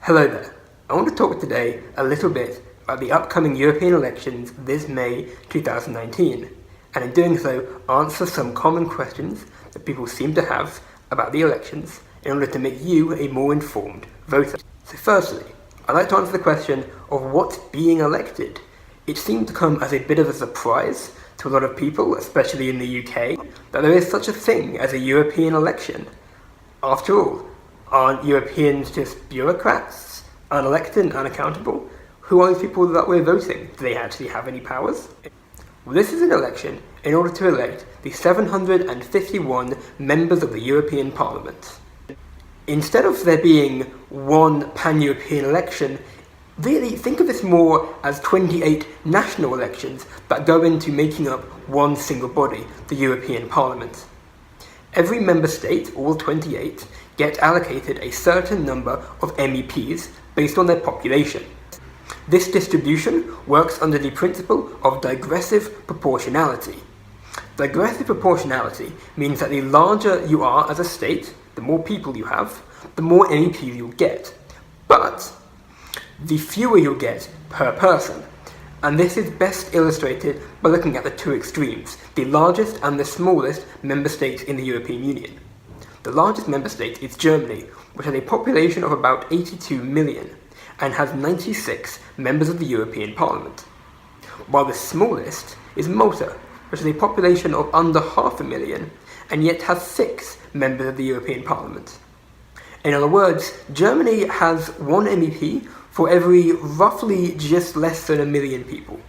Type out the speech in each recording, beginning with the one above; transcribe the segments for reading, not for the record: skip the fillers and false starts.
Hello there. I want to talk today a little bit about the upcoming European elections this May 2019, and in doing so answer some common questions that people seem to have about the elections in order to make you a more informed voter. So firstly, I'd like to answer the question of what's being elected. It seemed to come as a bit of a surprise to a lot of people, especially in the UK, that there is such a thing as a European election. After all, aren't Europeans just bureaucrats, unelected and unaccountable? Who are these people that we're voting? Do they actually have any powers? Well, this is an election in order to elect the 751 members of the European Parliament. Instead of there being one pan-European election, really think of this more as 28 national elections that go into making up one single body, the European Parliament. Every member state, all 28, get allocated a certain number of MEPs based on their population. This distribution works under the principle of digressive proportionality. Digressive proportionality means that the larger you are as a state, the more people you have, the more MEPs you'll get. But the fewer you'll get per person. And this is best illustrated by looking at the two extremes, the largest and the smallest member states in the European Union. The largest member state is Germany, which has a population of about 82 million and has 96 members of the European Parliament. While the smallest is Malta, which has a population of under 500,000 and yet has 6 members of the European Parliament. In other words, Germany has one MEP for every roughly just less than 1 million people,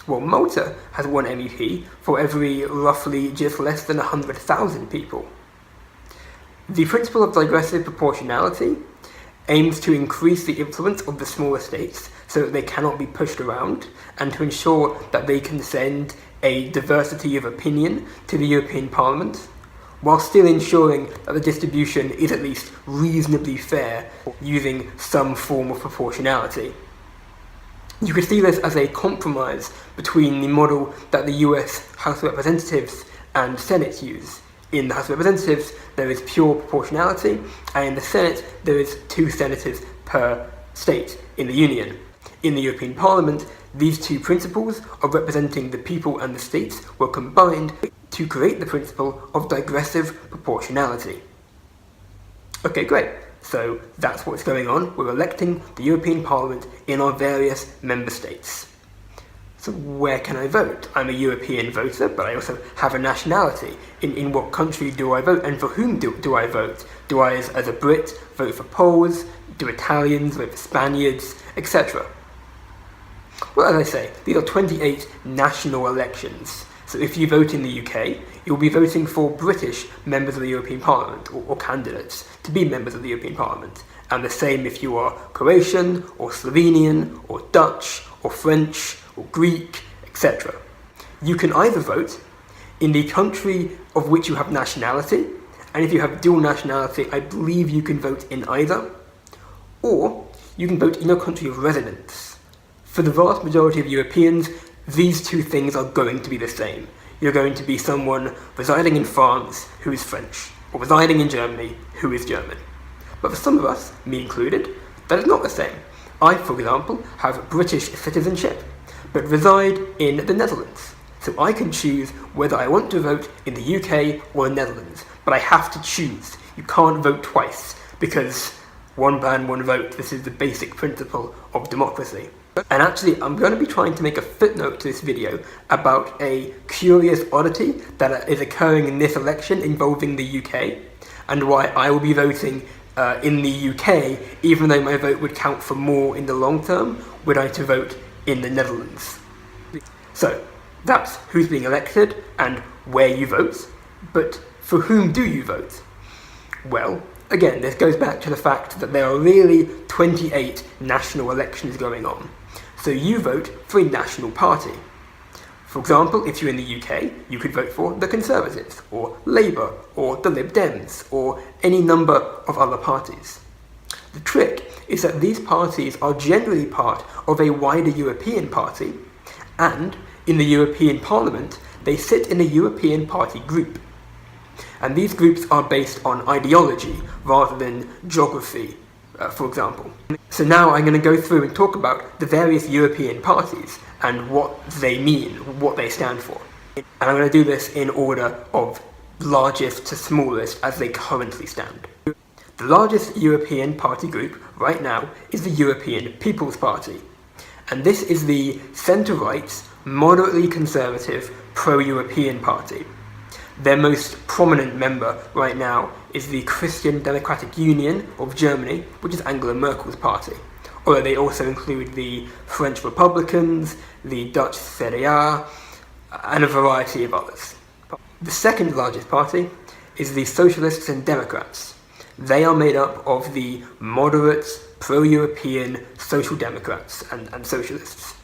while Malta has one MEP for every roughly just less than 100,000 people. The principle of digressive proportionality aims to increase the influence of the smaller states so that they cannot be pushed around, and to ensure that they can send a diversity of opinion to the European Parliament, while still ensuring that the distribution is at least reasonably fair using some form of proportionality. You could see this as a compromise between the model that the US House of Representatives and Senate use. In the House of Representatives, there is pure proportionality, and in the Senate, there is 2 senators per state in the Union. In the European Parliament, these two principles of representing the people and the states were combined to create the principle of digressive proportionality. Okay, great. So that's what's going on. We're electing the European Parliament in our various member states. So where can I vote? I'm a European voter, but I also have a nationality. In what country do I vote, and for whom do I vote? Do I, as a Brit, vote for Poles? Do Italians vote for Spaniards, etc.? Well, as I say, these are 28 national elections. So if you vote in the UK, you'll be voting for British members of the European Parliament, or candidates to be members of the European Parliament. And the same if you are Croatian, or Slovenian, or Dutch, or French, or Greek, etc. You can either vote in the country of which you have nationality, and if you have dual nationality, I believe you can vote in either, or you can vote in your country of residence. For the vast majority of Europeans, these two things are going to be the same. You're going to be someone residing in France who is French, or residing in Germany who is German. But for some of us, me included, that is not the same. I, for example, have British citizenship, but reside in the Netherlands. So I can choose whether I want to vote in the UK or the Netherlands, but I have to choose. You can't vote twice, because one man, one vote. This is the basic principle of democracy. And actually, I'm going to be trying to make a footnote to this video about a curious oddity that is occurring in this election involving the UK, and why I will be voting in the UK, even though my vote would count for more in the long term, were I to vote in the Netherlands. So, that's who's being elected and where you vote, but for whom do you vote? Well, again, this goes back to the fact that there are really 28 national elections going on. So you vote for a national party. For example, if you're in the UK, you could vote for the Conservatives, or Labour, or the Lib Dems, or any number of other parties. The trick is that these parties are generally part of a wider European party, and in the European Parliament, they sit in a European party group. And these groups are based on ideology rather than geography for example. So now I'm going to go through and talk about the various European parties and what they mean, what they stand for. And I'm going to do this in order of largest to smallest as they currently stand. The largest European party group right now is the European People's Party. And this is the centre-right, moderately conservative, pro-European party. Their most prominent member right now is the Christian Democratic Union of Germany, which is Angela Merkel's party. Although they also include the French Republicans, the Dutch CDA, and a variety of others. The second largest party is the Socialists and Democrats. They are made up of the moderate, pro-European Social Democrats and Socialists.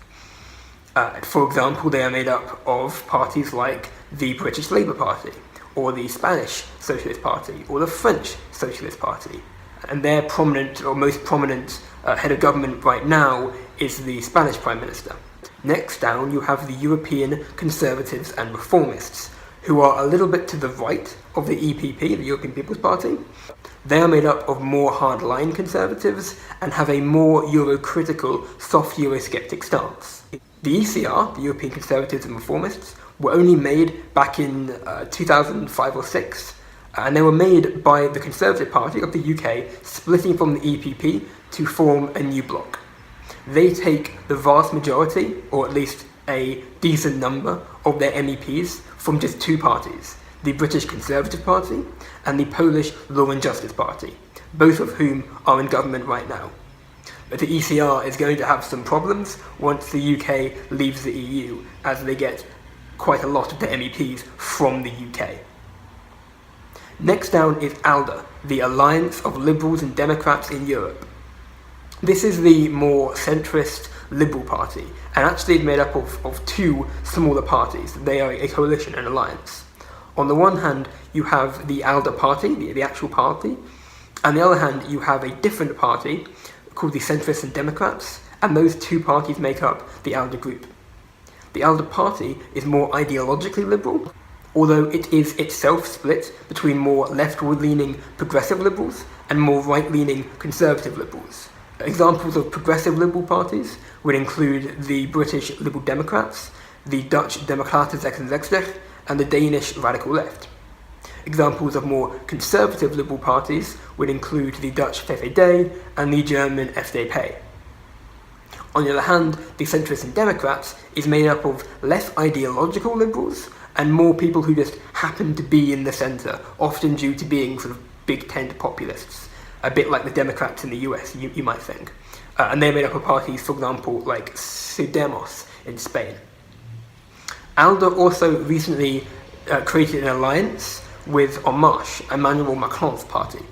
For example, they are made up of parties like the British Labour Party, or the Spanish Socialist Party, or the French Socialist Party. And their prominent, or most prominent, head of government right now is the Spanish Prime Minister. Next down, you have the European Conservatives and Reformists, who are a little bit to the right of the EPP, the European People's Party. They are made up of more hardline conservatives and have a more Euro-critical, soft Eurosceptic stance. The ECR, the European Conservatives and Reformists, were only made back in 2005 or 6, and they were made by the Conservative Party of the UK splitting from the EPP to form a new bloc. They take the vast majority, or at least a decent number, of their MEPs from just two parties, the British Conservative Party and the Polish Law and Justice Party, both of whom are in government right now. But the ECR is going to have some problems once the UK leaves the EU, as they get quite a lot of their MEPs from the UK. Next down is ALDE, the Alliance of Liberals and Democrats in Europe. This is the more centrist Liberal Party, and actually is made up of two smaller parties. They are a coalition, an alliance. On the one hand, you have the ALDE party, the actual party, and on the other hand, you have a different party called the Centrists and Democrats, and those two parties make up the ALDE group. The ALDE party is more ideologically liberal, although it is itself split between more left-leaning progressive liberals and more right-leaning conservative liberals. Examples of progressive liberal parties would include the British Liberal Democrats, the Dutch Democratische Rechtsrechter, and the Danish Radical Left. Examples of more conservative liberal parties would include the Dutch VVD and the German FDP. On the other hand, the Centrists and Democrats is made up of less ideological liberals and more people who just happen to be in the centre, often due to being sort of big tent populists, a bit like the Democrats in the US, you might think. And they're made up of parties, for example, like Podemos in Spain. ALDE also recently created an alliance with En Marche, Emmanuel Macron's party.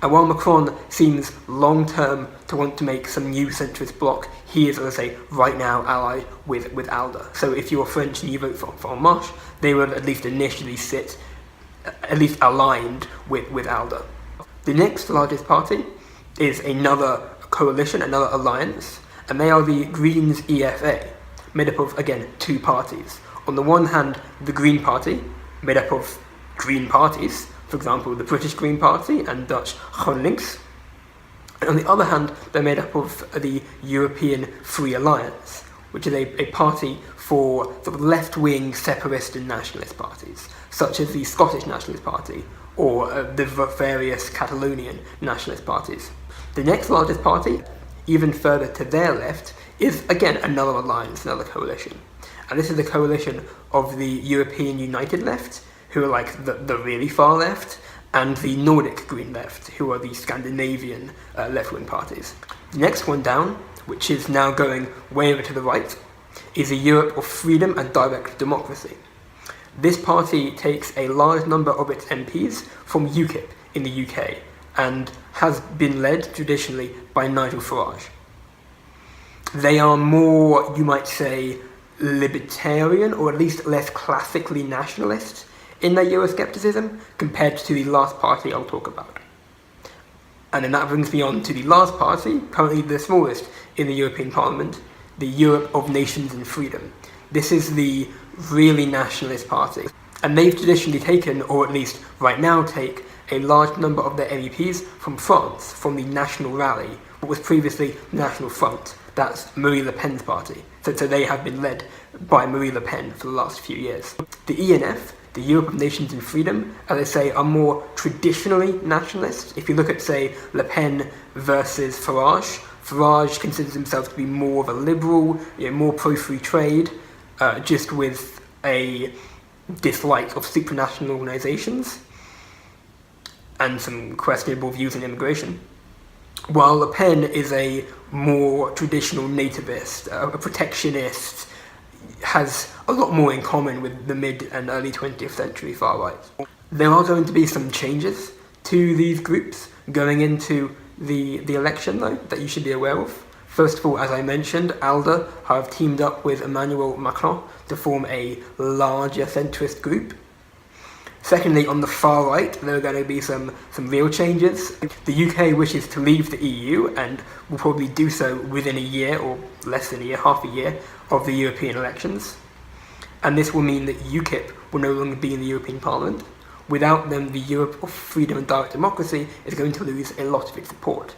And while Macron seems long-term to want to make some new centrist bloc, he is, as I say, right now allied with ALDE. So if you're French and you vote for En Marche, they would at least initially sit, at least aligned with ALDE. The next largest party is another coalition, another alliance, and they are the Greens EFA, made up of, again, two parties. On the one hand, the Green Party, made up of Green parties, for example, the British Green Party and Dutch GroenLinks. And on the other hand, they're made up of the European Free Alliance, which is a party for sort of left-wing separatist and nationalist parties, such as the Scottish Nationalist Party or the various Catalonian nationalist parties. The next largest party, even further to their left, is again another alliance, another coalition. And this is the coalition of the European United Left, who are like the really far left, and the Nordic Green Left, who are the Scandinavian left-wing parties. The next one down, which is now going way over to the right, is a Europe of Freedom and Direct Democracy. This party takes a large number of its MPs from UKIP in the UK, and has been led traditionally by Nigel Farage. They are more, you might say, libertarian, or at least less classically nationalist in their Euroscepticism compared to the last party I'll talk about. And then that brings me on to the last party, currently the smallest in the European Parliament, the Europe of Nations and Freedom. This is the really nationalist party, and they've traditionally taken, or at least right now take, a large number of their MEPs from France, from the National Rally, what was previously the National Front. That's Marine Le Pen's party. So they have been led by Marine Le Pen for the last few years. The ENF, the Europe of Nations and Freedom, as I say, are more traditionally nationalist. If you look at, say, Le Pen versus Farage, Farage considers himself to be more of a liberal, more pro-free trade, just with a dislike of supranational organisations and some questionable views on immigration. While Le Pen is a more traditional nativist, a protectionist, has a lot more in common with the mid and early 20th century far right. There are going to be some changes to these groups going into the election, though, that you should be aware of. First of all, as I mentioned, ALDE have teamed up with Emmanuel Macron to form a larger centrist group. Secondly, on the far right, there are going to be some real changes. The UK wishes to leave the EU and will probably do so within a year, or less than a year, half a year, of the European elections. And this will mean that UKIP will no longer be in the European Parliament. Without them, the Europe of freedom and direct democracy is going to lose a lot of its support.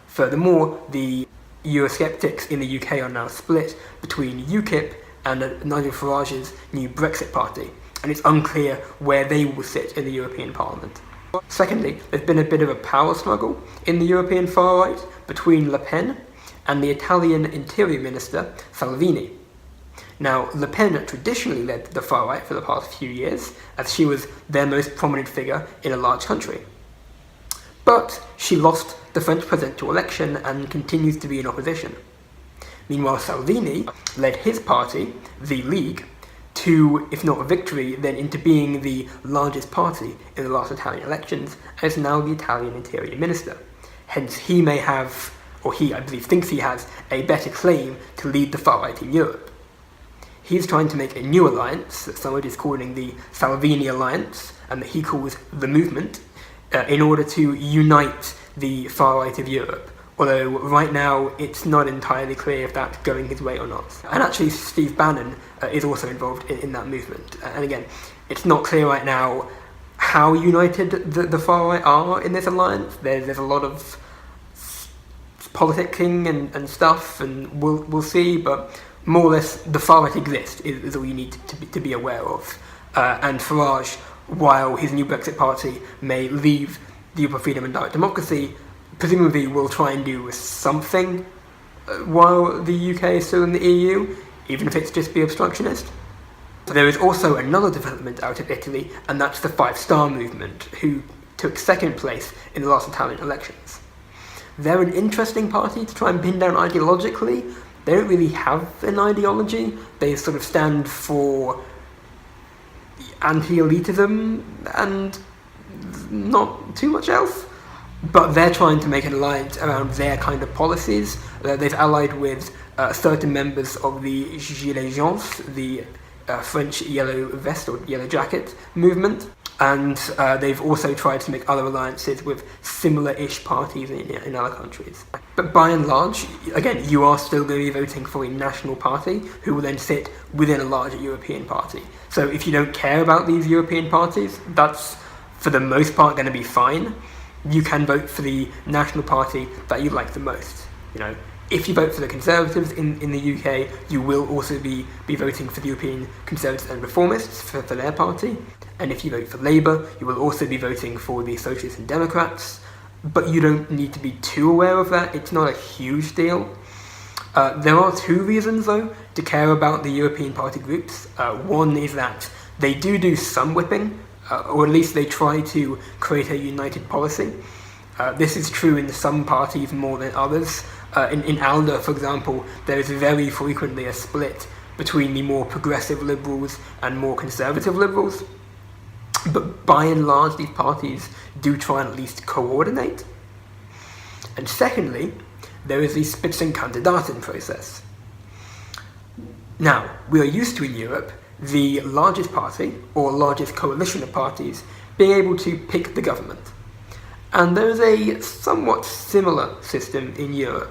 Furthermore, the Eurosceptics in the UK are now split between UKIP and Nigel Farage's new Brexit party, and it's unclear where they will sit in the European Parliament. Secondly, there's been a bit of a power struggle in the European far right between Le Pen and the Italian Interior Minister Salvini. Now, Le Pen traditionally led the far right for the past few years, as she was their most prominent figure in a large country. But she lost the French presidential election and continues to be in opposition. Meanwhile, Salvini led his party, the League, to, if not a victory, then into being the largest party in the last Italian elections, and is now the Italian Interior Minister. Hence, he may have, or he, I believe, thinks he has, a better claim to lead the far right in Europe. He's trying to make a new alliance that somebody is calling the Salvini Alliance, and that he calls the Movement, in order to unite the far right of Europe. Although right now it's not entirely clear if that's going his way or not. And actually Steve Bannon is also involved in that movement. And again, it's not clear right now how united the far right are in this alliance. There's a lot of politicking and stuff, and we'll see, but more or less the far right exists is all you need to be aware of. And Farage, while his new Brexit party may leave the Europe of Freedom and Direct Democracy, presumably will try and do something while the UK is still in the EU, even if it's just be obstructionist. There is also another development out of Italy, and that's the Five Star Movement, who took second place in the last Italian elections. They're an interesting party to try and pin down ideologically. They don't really have an ideology. They sort of stand for anti-elitism and not too much else. But they're trying to make an alliance around their kind of policies. They've allied with certain members of the Gilets Jaunes, the French yellow vest or yellow jacket movement, and they've also tried to make other alliances with similar-ish parties in other countries. But by and large, again, you are still going to be voting for a national party who will then sit within a larger European party. So if you don't care about these European parties, that's for the most part going to be fine. You can vote for the national party that you like the most. If you vote for the Conservatives in the UK, you will also be voting for the European Conservatives and Reformists for their party. And if you vote for Labour, you will also be voting for the Socialists and Democrats. But you don't need to be too aware of that. It's not a huge deal. There are two reasons, though, to care about the European party groups. One is that they do some whipping, or at least they try to create a united policy. This is true in some parties more than others. In ALDE, for example, there is very frequently a split between the more progressive liberals and more conservative liberals. But by and large, these parties do try and at least coordinate. And secondly, there is the Spitzenkandidaten process. Now, we are used to in Europe the largest party, or largest coalition of parties, being able to pick the government. And there is a somewhat similar system in Europe.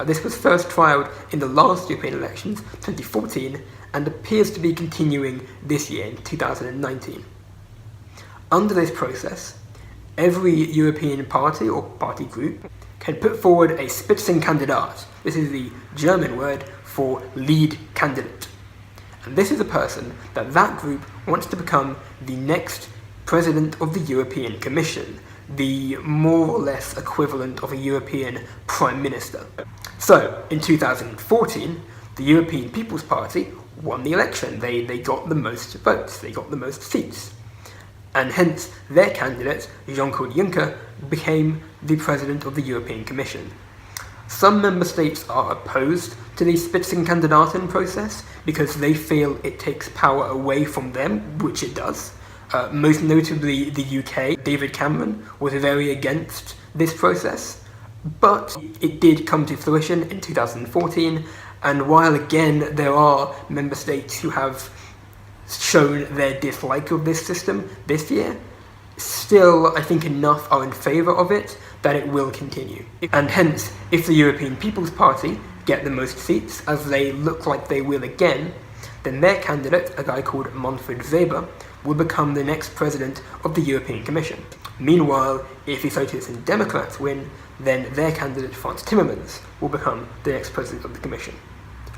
This was first trialled in the last European elections, 2014, and appears to be continuing this year in 2019. Under this process, every European party or party group can put forward a Spitzenkandidat. This is the German word for lead candidate. And this is a person that group wants to become the next president of the European Commission, the more or less equivalent of a European Prime Minister. So, in 2014, the European People's Party won the election. They got the most votes, they got the most seats. And hence, their candidate, Jean-Claude Juncker, became the president of the European Commission. Some member states are opposed to the Spitzenkandidaten process because they feel it takes power away from them, which it does. Most notably the UK. David Cameron was very against this process, but it did come to fruition in 2014, and while again there are member states who have shown their dislike of this system this year, still I think enough are in favour of it that it will continue. And hence, if the European People's Party get the most seats, as they look like they will again, then their candidate, a guy called Manfred Weber, will become the next president of the European Commission. Meanwhile, if the Socialists and Democrats win, then their candidate, Frans Timmermans, will become the next president of the Commission.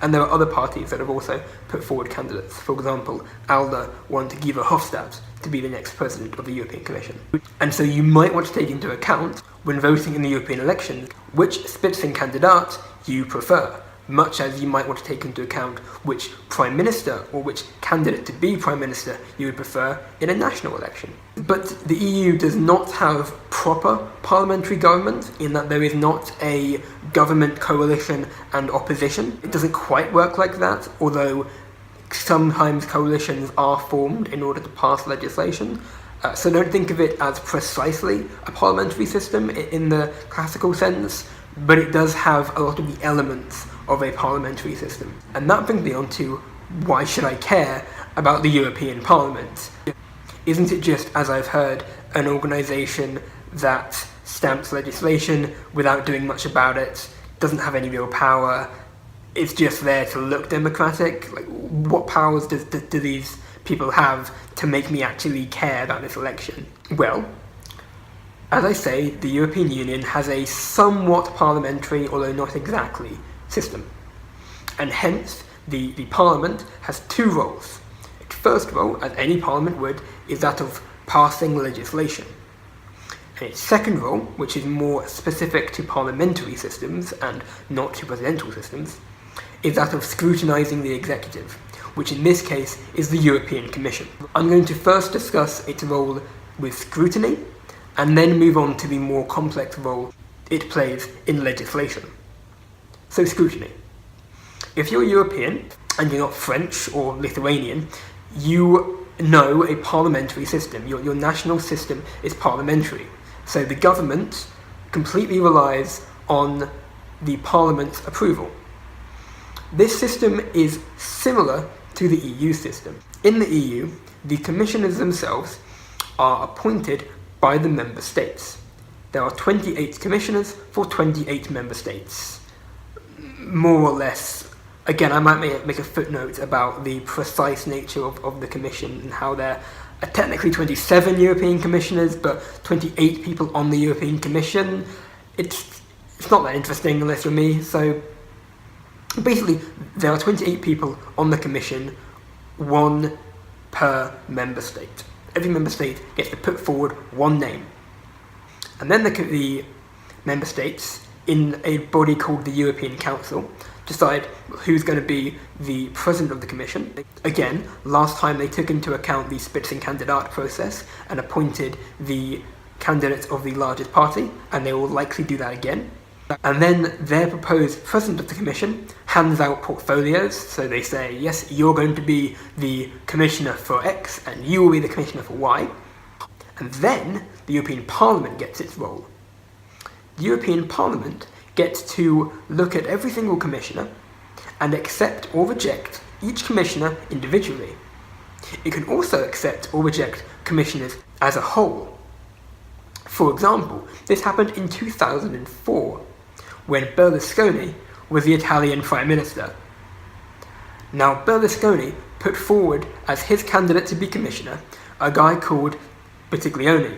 And there are other parties that have also put forward candidates. For example, ALDE want Guy Verhofstadt to be the next president of the European Commission. And so you might want to take into account, when voting in the European elections, which Spitzenkandidat you prefer, much as you might want to take into account which Prime Minister or which candidate to be Prime Minister you would prefer in a national election. But the EU does not have proper parliamentary government, in that there is not a government coalition and opposition. It doesn't quite work like that, although sometimes coalitions are formed in order to pass legislation. So don't think of it as precisely a parliamentary system in the classical sense, but it does have a lot of the elements of a parliamentary system. And that brings me on to, why should I care about the European Parliament? Isn't it just, as I've heard, an organisation that stamps legislation without doing much about it, doesn't have any real power, it's just there to look democratic? Like, what powers do these people have to make me actually care about this election? Well, as I say, the European Union has a somewhat parliamentary, although not exactly, system. And hence, the Parliament has two roles. Its first role, as any Parliament would, is that of passing legislation. And its second role, which is more specific to parliamentary systems and not to presidential systems, is that of scrutinising the executive, which in this case is the European Commission. I'm going to first discuss its role with scrutiny, and then move on to the more complex role it plays in legislation. So, scrutiny. If you're European, and you're not French or Lithuanian, you know a parliamentary system. Your national system is parliamentary. So the government completely relies on the Parliament's approval. This system is similar to the EU system. In the EU, the commissioners themselves are appointed by the member states. There are 28 commissioners for 28 member states. More or less. Again, I might make a footnote about the precise nature of the commission and how there are technically 27 European commissioners, but 28 people on the European Commission. It's not that interesting unless you're me. So basically, there are 28 people on the commission, one per member state. Every member state gets to put forward one name. And then the member states, in a body called the European Council, decide who's going to be the president of the Commission. Again, last time they took into account the Spitzenkandidat process and appointed the candidate of the largest party, and they will likely do that again. And then their proposed president of the Commission hands out portfolios, so they say, yes, you're going to be the commissioner for X, and you will be the commissioner for Y. And then the European Parliament gets its role. The European Parliament gets to look at every single commissioner and accept or reject each commissioner individually. It can also accept or reject commissioners as a whole. For example, this happened in 2004, when Berlusconi was the Italian Prime Minister. Now, Berlusconi put forward as his candidate to be commissioner a guy called Buttiglione.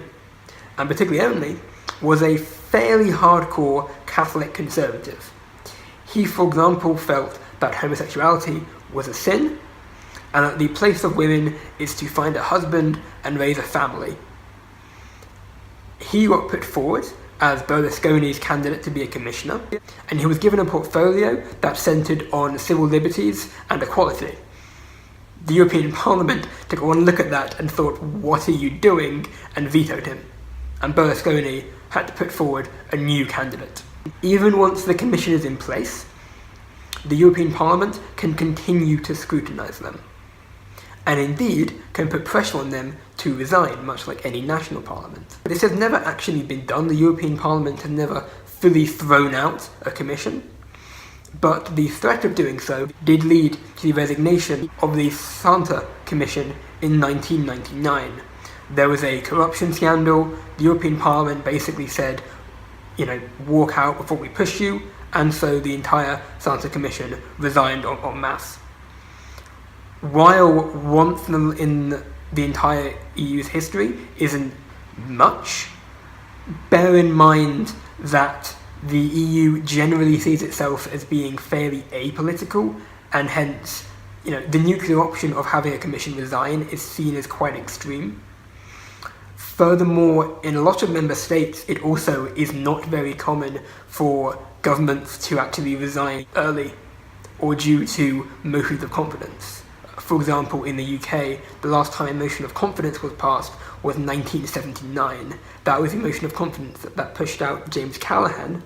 and particularly only, was a fairly hardcore Catholic conservative. He, for example, felt that homosexuality was a sin, and that the place of women is to find a husband and raise a family. He got put forward as Berlusconi's candidate to be a commissioner, and he was given a portfolio that centred on civil liberties and equality. The European Parliament took one look at that and thought, what are you doing, and vetoed him. And Berlusconi had to put forward a new candidate. Even once the commission is in place, the European Parliament can continue to scrutinise them, and indeed can put pressure on them to resign, much like any national parliament. This has never actually been done. The European Parliament has never fully thrown out a commission, but the threat of doing so did lead to the resignation of the Santer Commission in 1999. There was a corruption scandal. The European Parliament basically said, walk out before we push you, and so the entire Santer Commission resigned en masse. While once in the entire EU's history isn't much, bear in mind that the EU generally sees itself as being fairly apolitical, and hence, the nuclear option of having a commission resign is seen as quite extreme. Furthermore, in a lot of member states, it also is not very common for governments to actually resign early or due to motions of confidence. For example, in the UK, the last time a motion of confidence was passed was 1979. That was a motion of confidence that pushed out James Callaghan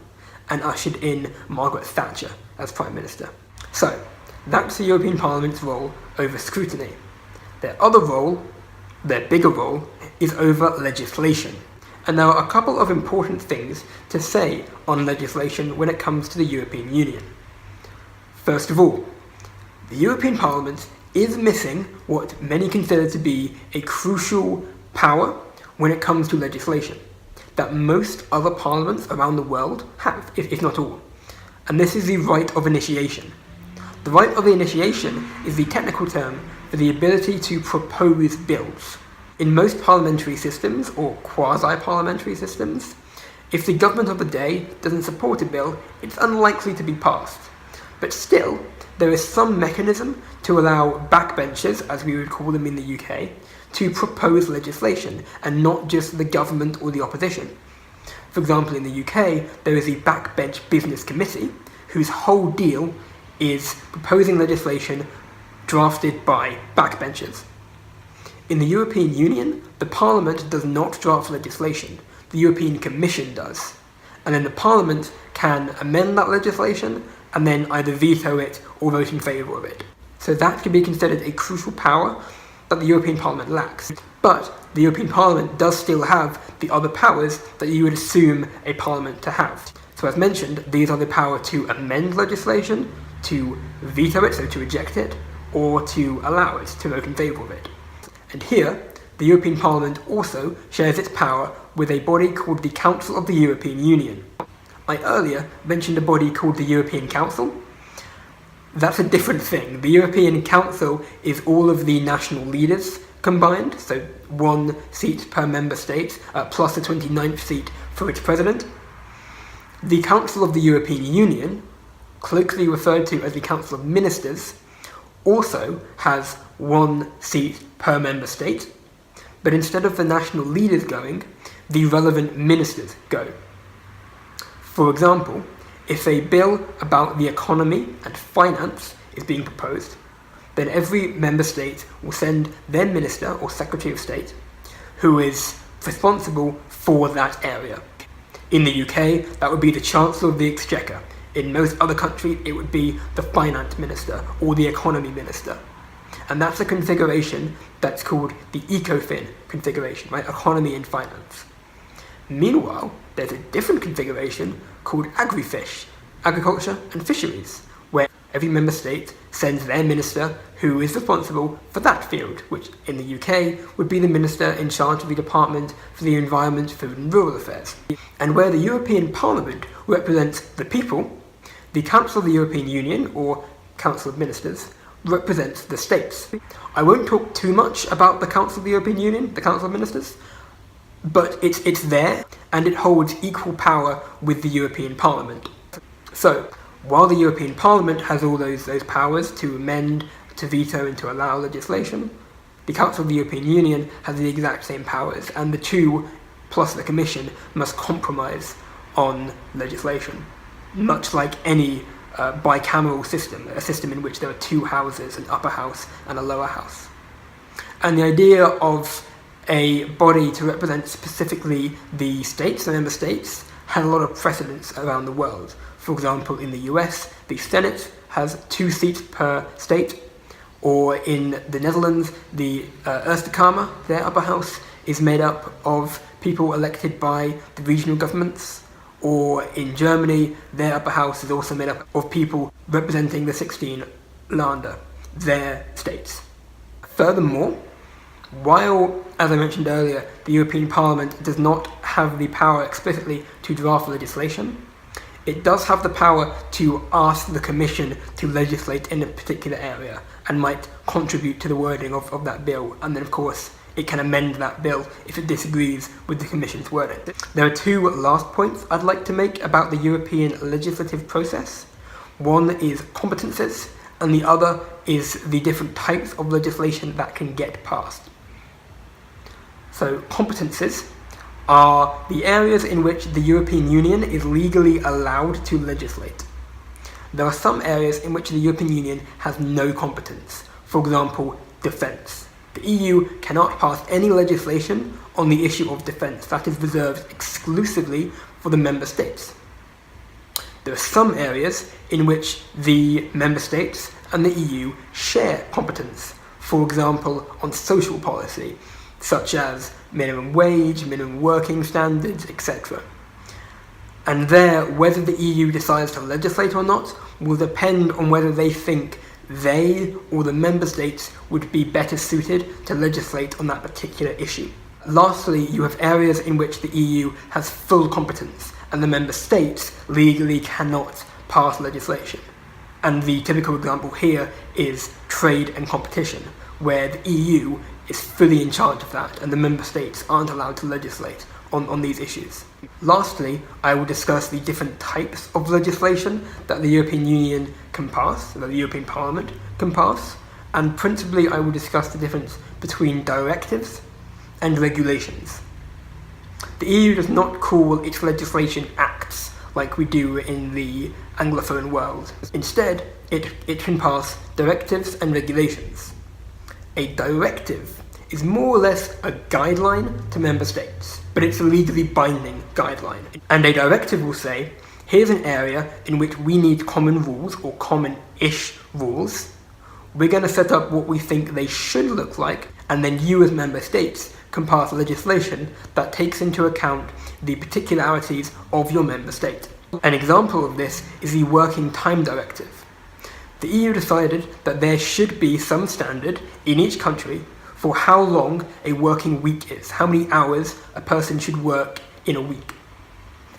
and ushered in Margaret Thatcher as Prime Minister. So, that's the European Parliament's role over scrutiny. Their other role, their bigger role, is over legislation. And there are a couple of important things to say on legislation when it comes to the European Union. First of all, the European Parliament is missing what many consider to be a crucial power when it comes to legislation that most other parliaments around the world have, if not all. And this is the right of initiation. The right of initiation is the technical term for the ability to propose bills. In most parliamentary systems, or quasi-parliamentary systems, if the government of the day doesn't support a bill, it's unlikely to be passed. But still, there is some mechanism to allow backbenchers, as we would call them in the UK, to propose legislation, and not just the government or the opposition. For example, in the UK, there is the Backbench Business Committee, whose whole deal is proposing legislation drafted by backbenchers. In the European Union, the Parliament does not draft legislation, the European Commission does. And then the Parliament can amend that legislation and then either veto it or vote in favour of it. So that can be considered a crucial power that the European Parliament lacks. But the European Parliament does still have the other powers that you would assume a Parliament to have. So as mentioned, these are the power to amend legislation, to veto it, so to reject it, or to allow it, to vote in favour of it. And here, the European Parliament also shares its power with a body called the Council of the European Union. I earlier mentioned a body called the European Council. That's a different thing. The European Council is all of the national leaders combined, so 1 seat per member state, plus a 29th seat for its president. The Council of the European Union, colloquially referred to as the Council of Ministers, also has 1 seat per member state, but instead of the national leaders going, the relevant ministers go. For example, if a bill about the economy and finance is being proposed, then every member state will send their minister or secretary of state who is responsible for that area. In the UK, that would be the Chancellor of the Exchequer. In most other countries, it would be the finance minister or the economy minister. And that's a configuration that's called the ECOFIN configuration, right? Economy and finance. Meanwhile, there's a different configuration called AgriFish, agriculture and fisheries, where every member state sends their minister who is responsible for that field, which in the UK would be the minister in charge of the Department for the Environment, Food and Rural Affairs. And where the European Parliament represents the people, the Council of the European Union, or Council of Ministers, represents the states. I won't talk too much about the Council of the European Union, the Council of Ministers. but it's there, and it holds equal power with the European Parliament. So, while the European Parliament has all those powers to amend, to veto, and to allow legislation, the Council of the European Union has the exact same powers, and the two, plus the Commission, must compromise on legislation, much like any bicameral system, a system in which there are two houses, an upper house and a lower house. And the idea of a body to represent specifically the states, the member states, had a lot of precedence around the world. For example, in the US, the Senate has 2 seats per state, or in the Netherlands, the Eerste Kamer, their upper house, is made up of people elected by the regional governments, or in Germany, their upper house is also made up of people representing the 16 Länder, their states. Furthermore, while, as I mentioned earlier, the European Parliament does not have the power explicitly to draft legislation, it does have the power to ask the Commission to legislate in a particular area and might contribute to the wording of that bill, and then of course it can amend that bill if it disagrees with the Commission's wording. There are 2 last points I'd like to make about the European legislative process. One is competences, and the other is the different types of legislation that can get passed. So competences are the areas in which the European Union is legally allowed to legislate. There are some areas in which the European Union has no competence. For example, defence. The EU cannot pass any legislation on the issue of defence. That is reserved exclusively for the member states. There are some areas in which the member states and the EU share competence. For example, on social policy, such as minimum wage, minimum working standards, etc. And there, whether the EU decides to legislate or not will depend on whether they think they or the member states would be better suited to legislate on that particular issue. Lastly, you have areas in which the EU has full competence and the member states legally cannot pass legislation. And the typical example here is trade and competition, where the EU is fully in charge of that and the member states aren't allowed to legislate on these issues. Lastly, I will discuss the different types of legislation that the European Union can pass, that the European Parliament can pass, and principally I will discuss the difference between directives and regulations. The EU does not call its legislation acts like we do in the Anglophone world. Instead, it can pass directives and regulations. A directive is more or less a guideline to member states, but it's a legally binding guideline. And a directive will say, here's an area in which we need common rules or common-ish rules. We're going to set up what we think they should look like, and then you as member states can pass legislation that takes into account the particularities of your member state. An example of this is the Working Time Directive. The EU decided that there should be some standard in each country for how long a working week is, how many hours a person should work in a week.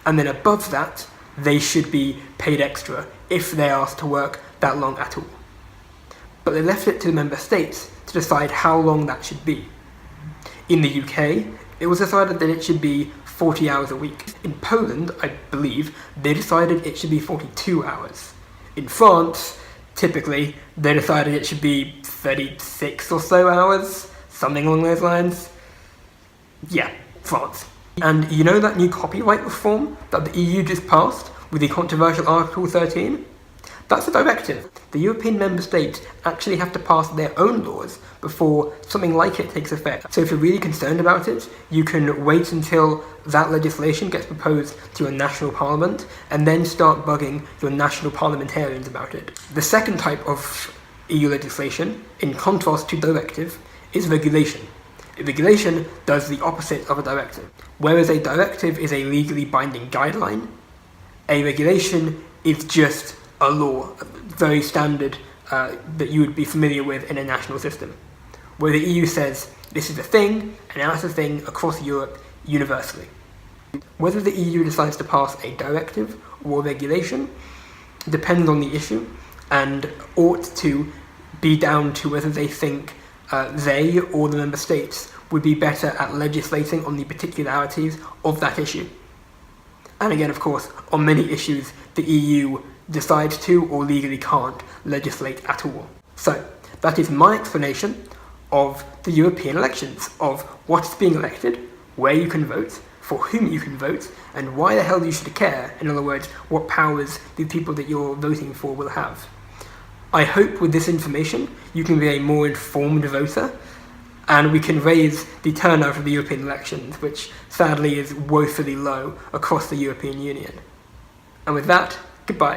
And then above that, they should be paid extra if they're asked to work that long at all. But they left it to the member states to decide how long that should be. In the UK, it was decided that it should be 40 hours a week. In Poland, I believe, they decided it should be 42 hours. In France, typically, they decided it should be 36 or so hours, something along those lines. Yeah, France. And you know that new copyright reform that the EU just passed with the controversial Article 13? That's a directive. The European member states actually have to pass their own laws before something like it takes effect. So if you're really concerned about it, you can wait until that legislation gets proposed to a national parliament and then start bugging your national parliamentarians about it. The second type of EU legislation, in contrast to directive, is regulation. A regulation does the opposite of a directive. Whereas a directive is a legally binding guideline, a regulation is just a law, very standard that you would be familiar with in a national system, where the EU says this is a thing, and now it's a thing across Europe universally. Whether the EU decides to pass a directive or regulation depends on the issue and ought to be down to whether they think they or the member states would be better at legislating on the particularities of that issue. And again, of course, on many issues, the EU decides to or legally can't legislate at all. So, that is my explanation of the European elections, of what's being elected, where you can vote, for whom you can vote, and why the hell you should care, in other words, what powers the people that you're voting for will have. I hope with this information you can be a more informed voter, and we can raise the turnout of the European elections, which sadly is woefully low across the European Union. And with that, goodbye.